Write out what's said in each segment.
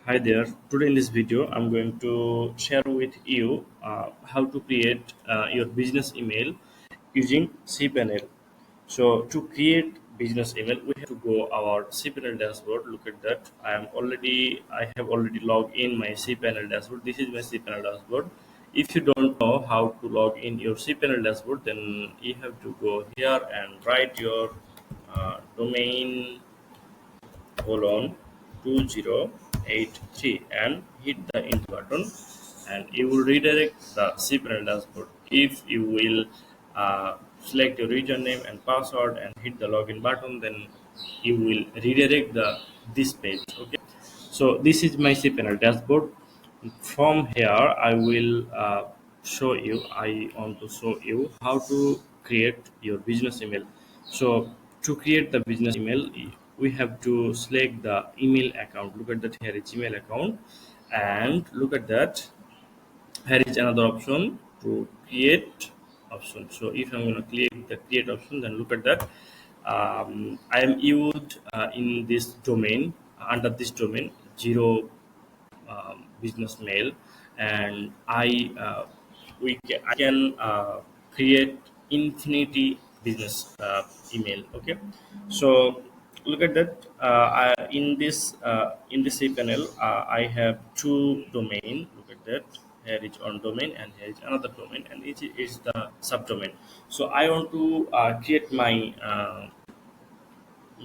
Hi there. Today in this video, I'm going to share with you how to create your business email using cPanel. So to create business email, we have to go our cPanel dashboard. Look at that. I have already logged in my cPanel dashboard. This is my cPanel dashboard. If you don't know how to log in your cPanel dashboard, then you have to go here and write your domain colon 2083 and hit the enter button, and you will redirect the cPanel dashboard. If you will select your username and password and hit the login button, then you will redirect the this page. Okay, so this is my cPanel dashboard. From here I will I want to show you how to create your business email. So to create the business email, we have to select the email account. Look at that, here is email account, and look at that, here is another option to create option. So if I'm going to click the create option, then look at that. I am used in this domain, under this domain, zero business mail, and I can create infinity business email. Okay, so look at that. In this cPanel, I have two domain. Look at that. Here is one domain and here is another domain, and it is the subdomain. So I want to create my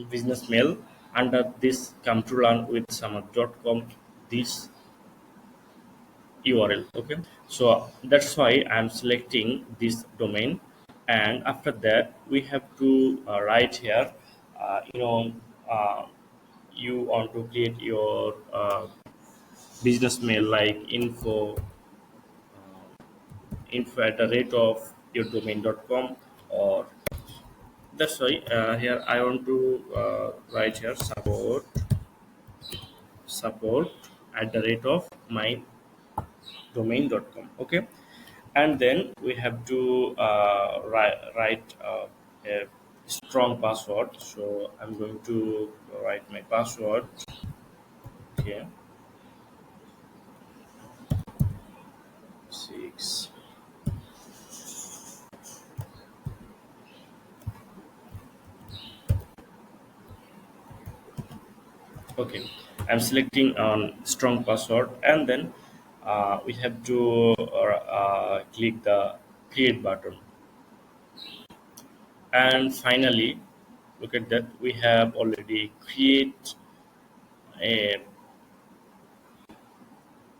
business mail under this come to learn with summer.com, this URL. Okay, so that's why I'm selecting this domain, and after that we have to write here. You know, uh, you want to create your business mail like info at the rate of your domain.com, or that's why here I want to write here support at the rate of my domain.com. Okay, and then we have to write a strong password. So I'm going to write my password here, 6. Okay, I'm selecting on strong password, and then we have to click the create button, and finally look at that, we have already create a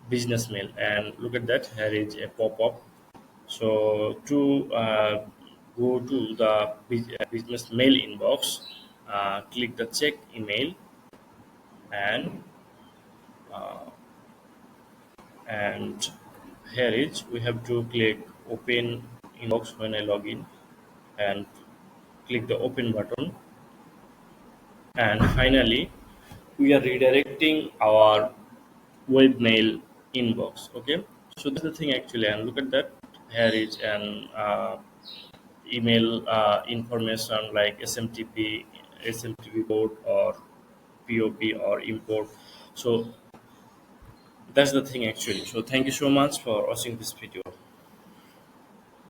business mail, and look at that, here is a pop-up. So to go to the business mail inbox, click the check email, and and here is we have to click open inbox when I log in, and click the open button, and finally we are redirecting our webmail inbox. Okay, so that's the thing actually, and look at that, here is an email information like SMTP code, or POP, or import. So that's the thing actually. So thank you so much for watching this video.